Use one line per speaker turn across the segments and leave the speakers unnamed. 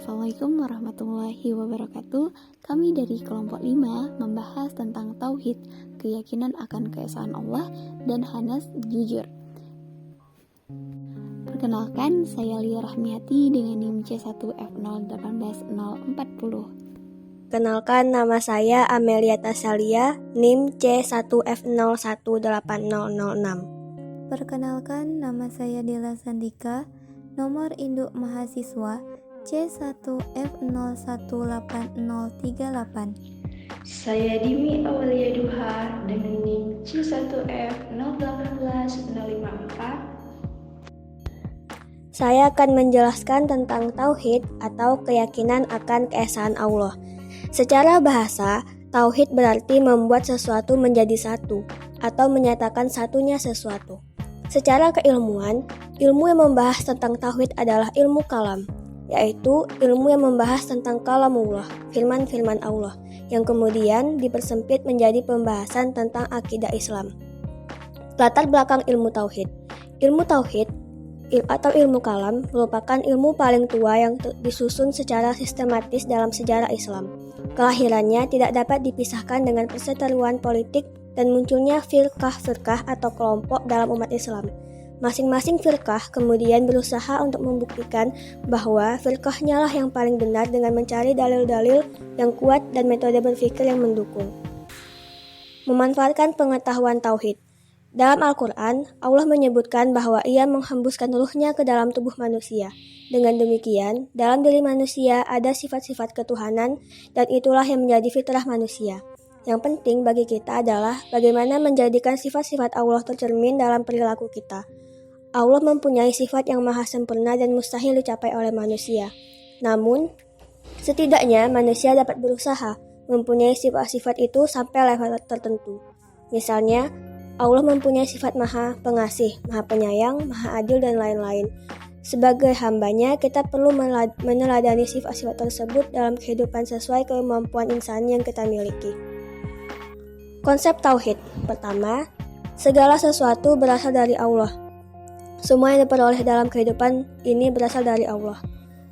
Assalamualaikum warahmatullahi wabarakatuh. Kami dari kelompok 5 membahas tentang tauhid, keyakinan akan keesaan Allah, dan Hanas jujur. Perkenalkan, saya Lia Rahmiati dengan NIM C1F018040.
Kenalkan, nama saya Amelia Tasalia, NIM C1F018006.
Perkenalkan, nama saya Dela Sandika, nomor induk mahasiswa C1F018038.
Saya Dimi Awalia Duha dengan NIM C1F018054.
Saya akan menjelaskan tentang tauhid atau keyakinan akan keesaan Allah. Secara bahasa, tauhid berarti membuat sesuatu menjadi satu atau menyatakan satunya sesuatu. Secara keilmuan, ilmu yang membahas tentang tauhid adalah ilmu kalam, yaitu ilmu yang membahas tentang kalamullah, firman-firman Allah, yang kemudian dipersempit menjadi pembahasan tentang akidah Islam. Latar belakang ilmu tauhid. Ilmu tauhid atau ilmu kalam merupakan ilmu paling tua yang disusun secara sistematis dalam sejarah Islam. Kelahirannya tidak dapat dipisahkan dengan perseteruan politik dan munculnya firqah-firqah atau kelompok dalam umat Islam. Masing-masing firqah kemudian berusaha untuk membuktikan bahwa firqahnya lah yang paling benar dengan mencari dalil-dalil yang kuat dan metode berpikir yang mendukung. Memanfaatkan pengetahuan tauhid. Dalam Al-Quran, Allah menyebutkan bahwa Ia menghembuskan ruhnya ke dalam tubuh manusia. Dengan demikian, dalam diri manusia ada sifat-sifat ketuhanan dan itulah yang menjadi fitrah manusia. Yang penting bagi kita adalah bagaimana menjadikan sifat-sifat Allah tercermin dalam perilaku kita. Allah mempunyai sifat yang maha sempurna dan mustahil dicapai oleh manusia. Namun, setidaknya manusia dapat berusaha mempunyai sifat-sifat itu sampai level tertentu. Misalnya, Allah mempunyai sifat maha pengasih, maha penyayang, maha adil, dan lain-lain. Sebagai hambanya, kita perlu meneladani sifat-sifat tersebut dalam kehidupan sesuai kemampuan insan yang kita miliki. Konsep tauhid. Pertama, segala sesuatu berasal dari Allah. Semua yang diperoleh dalam kehidupan ini berasal dari Allah.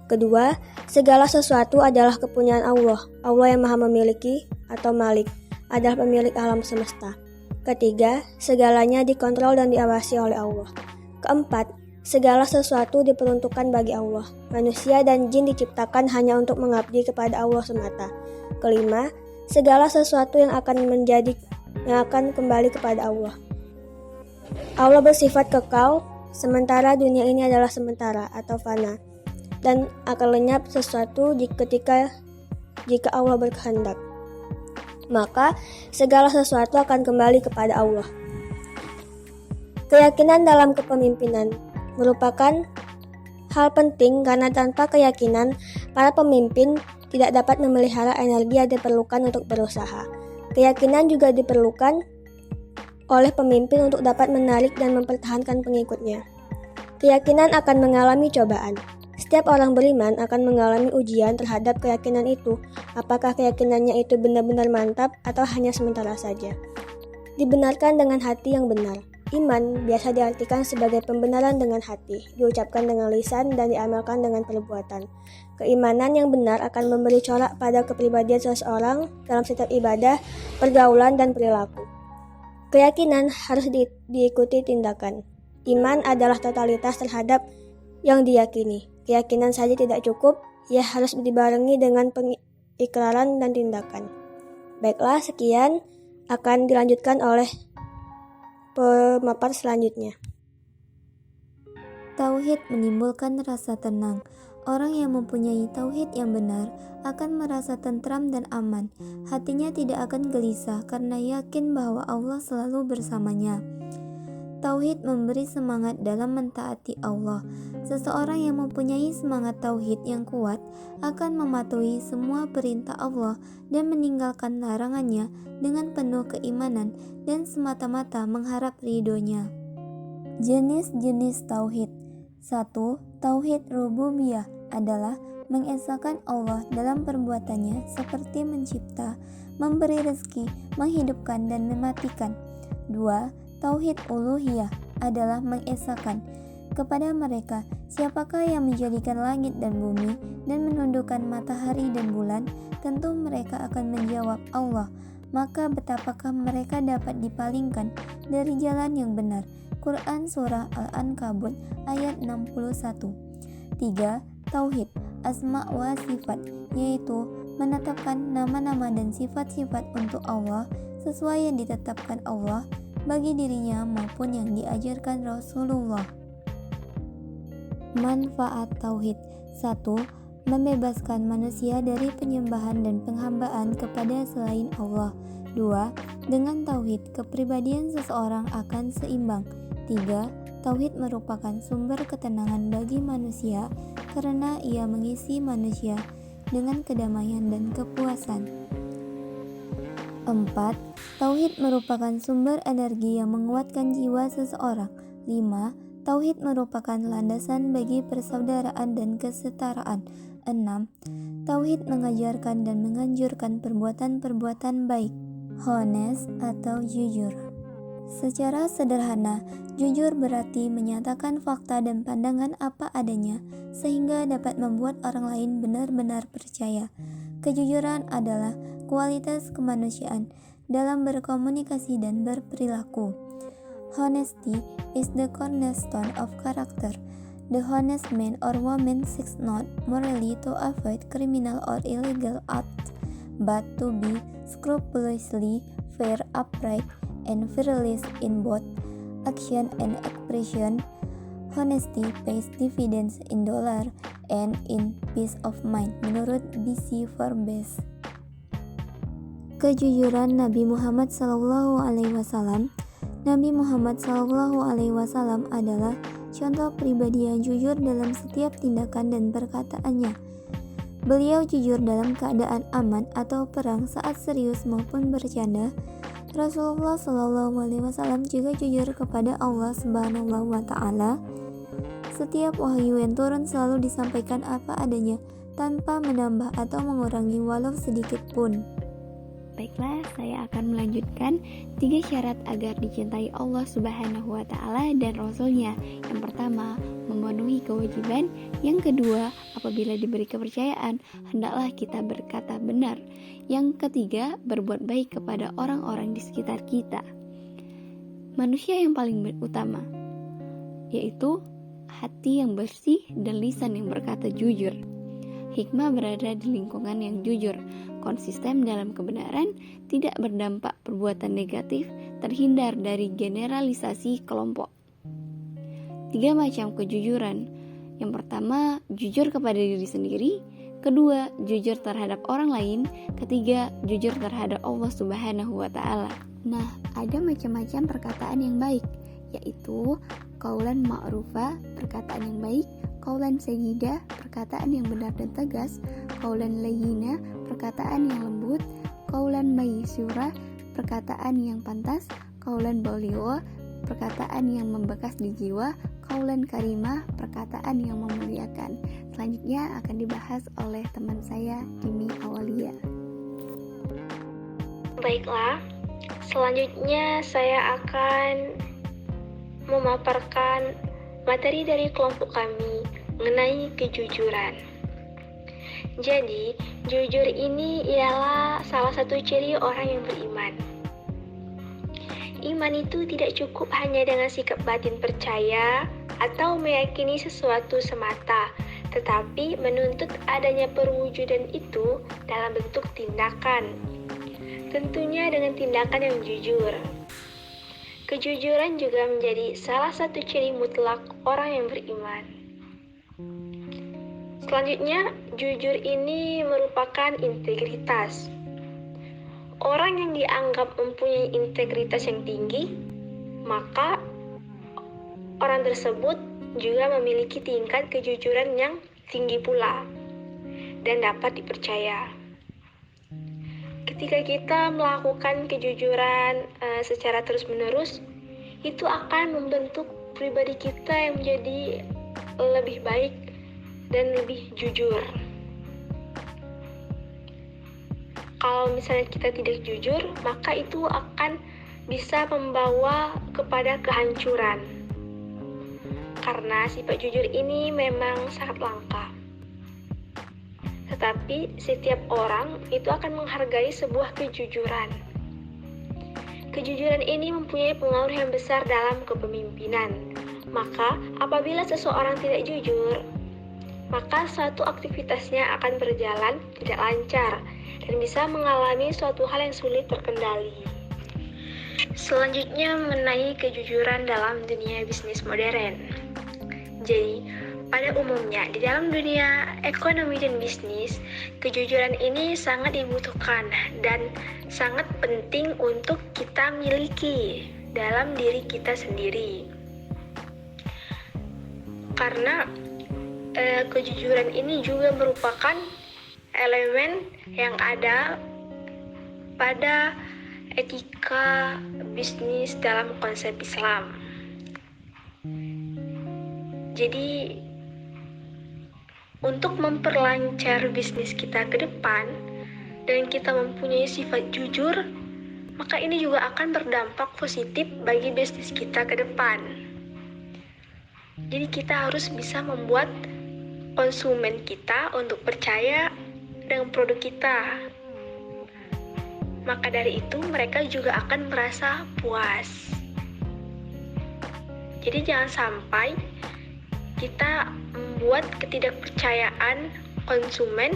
Kedua, segala sesuatu adalah kepunyaan Allah. Allah yang maha memiliki atau Malik adalah pemilik alam semesta. Ketiga, segalanya dikontrol dan diawasi oleh Allah. Keempat, segala sesuatu diperuntukkan bagi Allah. Manusia dan jin diciptakan hanya untuk mengabdi kepada Allah semata. Kelima, segala sesuatu yang akan kembali kepada Allah. Allah bersifat kekal, sementara dunia ini adalah sementara atau fana, dan akan lenyap sesuatu jika Allah berkehendak. Maka segala sesuatu akan kembali kepada Allah. Keyakinan dalam kepemimpinan merupakan hal penting karena tanpa keyakinan, para pemimpin tidak dapat memelihara energi yang diperlukan untuk berusaha. Keyakinan juga diperlukan oleh pemimpin untuk dapat menarik dan mempertahankan pengikutnya. Keyakinan akan mengalami cobaan. Setiap orang beriman akan mengalami ujian terhadap keyakinan itu, apakah keyakinannya itu benar-benar mantap atau hanya sementara saja. Dibenarkan dengan hati yang benar. Iman biasa diartikan sebagai pembenaran dengan hati, diucapkan dengan lisan dan diamalkan dengan perbuatan. Keimanan yang benar akan memberi corak pada kepribadian seseorang dalam setiap ibadah, pergaulan, dan perilaku. Keyakinan harus diikuti tindakan. Iman adalah totalitas terhadap yang diyakini. Keyakinan saja tidak cukup, ia harus dibarengi dengan pengikraran dan tindakan. Baiklah, sekian akan dilanjutkan oleh pemaparan selanjutnya.
Tauhid menimbulkan rasa tenang. Orang yang mempunyai tauhid yang benar akan merasa tentram dan aman. Hatinya tidak akan gelisah karena yakin bahwa Allah selalu bersamanya. Tauhid memberi semangat dalam mentaati Allah. Seseorang yang mempunyai semangat tauhid yang kuat akan mematuhi semua perintah Allah dan meninggalkan larangannya dengan penuh keimanan dan semata-mata mengharap ridhonya. Jenis-jenis tauhid. 1. Tauhid rububiyah adalah mengesahkan Allah dalam perbuatannya seperti mencipta, memberi rezeki, menghidupkan, dan mematikan. 2. Tauhid uluhiyah adalah mengesahkan kepada mereka, siapakah yang menjadikan langit dan bumi dan menundukkan matahari dan bulan? Tentu mereka akan menjawab, Allah. Maka betapakah mereka dapat dipalingkan dari jalan yang benar? Quran Surah Al-Ankabut ayat 61. 3. Tauhid Asma wa Sifat, yaitu menetapkan nama-nama dan sifat-sifat untuk Allah sesuai yang ditetapkan Allah bagi dirinya maupun yang diajarkan Rasulullah. Manfaat Tauhid 1. Membebaskan manusia dari penyembahan dan penghambaan kepada selain Allah. 2. Dengan Tauhid, kepribadian seseorang akan seimbang. 3. Tauhid merupakan sumber ketenangan bagi manusia karena ia mengisi manusia dengan kedamaian dan kepuasan. 4. Tauhid merupakan sumber energi yang menguatkan jiwa seseorang. 5. Tauhid merupakan landasan bagi persaudaraan dan kesetaraan. 6. Tauhid mengajarkan dan menganjurkan perbuatan-perbuatan baik. Honest atau jujur. Secara sederhana, jujur berarti menyatakan fakta dan pandangan apa adanya sehingga dapat membuat orang lain benar-benar percaya. Kejujuran adalah kualitas kemanusiaan dalam berkomunikasi dan berperilaku. Honesty is the cornerstone of character. The honest man or woman seeks not morally to avoid criminal or illegal acts, but to be scrupulously fair, upright, and fearless in both action and expression. Honesty pays dividends in dollar and in peace of mind, menurut B.C. Forbes. Kejujuran Nabi Muhammad SAW. Nabi Muhammad SAW adalah contoh pribadi yang jujur dalam setiap tindakan dan perkataannya. Beliau jujur dalam keadaan aman atau perang, saat serius maupun bercanda. Rasulullah SAW juga jujur kepada Allah Subhanahu wa Ta'ala. Setiap wahyu yang turun selalu disampaikan apa adanya, tanpa menambah atau mengurangi walau sedikit pun.
Baiklah, saya akan melanjutkan 3 syarat agar dicintai Allah Subhanahu wa Ta'ala dan Rasul-Nya. Yang pertama, memenuhi kewajiban. Yang kedua, apabila diberi kepercayaan, hendaklah kita berkata benar. Yang ketiga, berbuat baik kepada orang-orang di sekitar kita. Manusia yang paling utama, yaitu hati yang bersih dan lisan yang berkata jujur. Hikmah berada di lingkungan yang jujur, konsisten dalam kebenaran, tidak berdampak perbuatan negatif, terhindar dari generalisasi kelompok. 3 macam kejujuran. Yang pertama, jujur kepada diri sendiri. Kedua, jujur terhadap orang lain. Ketiga, jujur terhadap Allah Subhanahu wa Ta'ala. Nah, ada macam-macam perkataan yang baik, yaitu qaulan ma'rufa, perkataan yang baik, qaulan sadida, perkataan yang benar dan tegas, qaulan layyina, perkataan yang lembut, qaulan maysura, perkataan yang pantas, qaulan baligha, perkataan yang membekas di jiwa, qaulan karimah, perkataan yang memuliakan. Selanjutnya akan dibahas oleh teman saya, Dimi Awalia.
Baiklah, selanjutnya saya akan memaparkan materi dari kelompok kami mengenai kejujuran. Jadi, jujur ini ialah salah satu ciri orang yang beriman. Iman itu tidak cukup hanya dengan sikap batin percaya atau meyakini sesuatu semata, tetapi menuntut adanya perwujudan itu dalam bentuk tindakan. Tentunya dengan tindakan yang jujur. Kejujuran juga menjadi salah satu ciri mutlak orang yang beriman. Selanjutnya, jujur ini merupakan integritas. Orang yang dianggap mempunyai integritas yang tinggi, maka orang tersebut juga memiliki tingkat kejujuran yang tinggi pula dan dapat dipercaya. Ketika kita melakukan kejujuran secara terus-menerus, itu akan membentuk pribadi kita yang menjadi lebih baik dan lebih jujur. Kalau misalnya kita tidak jujur, maka itu akan bisa membawa kepada kehancuran.
karena sifat jujur ini memang sangat langka. Tetapi setiap orang itu akan menghargai sebuah kejujuran. Kejujuran ini mempunyai pengaruh yang besar dalam kepemimpinan. Maka apabila seseorang tidak jujur, maka suatu aktivitasnya akan berjalan tidak lancar dan bisa mengalami suatu hal yang sulit terkendali. Selanjutnya mengenai kejujuran dalam dunia bisnis modern. Jadi, pada umumnya di dalam dunia ekonomi dan bisnis, kejujuran ini sangat dibutuhkan dan sangat penting untuk kita miliki dalam diri kita sendiri. Karena kejujuran ini juga merupakan elemen yang ada pada etika bisnis dalam konsep Islam. Jadi, untuk memperlancar bisnis kita ke depan dan kita mempunyai sifat jujur, maka ini juga akan berdampak positif bagi bisnis kita ke depan. Jadi kita harus bisa membuat konsumen kita untuk percaya dengan produk kita. Maka dari itu mereka juga akan merasa puas. Jadi jangan sampai kita membuat ketidakpercayaan konsumen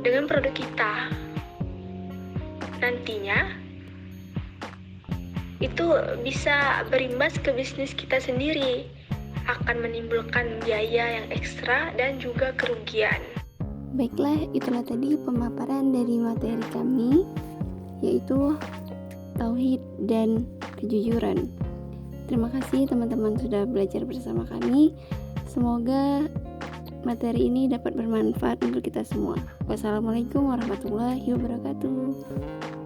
dengan produk kita. Nantinya itu bisa berimbas ke bisnis kita sendiri, akan menimbulkan biaya yang ekstra dan juga kerugian.
Baiklah, itulah tadi pemaparan dari materi kami, yaitu tauhid dan kejujuran. Terima kasih teman-teman sudah belajar bersama kami. Semoga materi ini dapat bermanfaat untuk kita semua. Wassalamualaikum warahmatullahi wabarakatuh.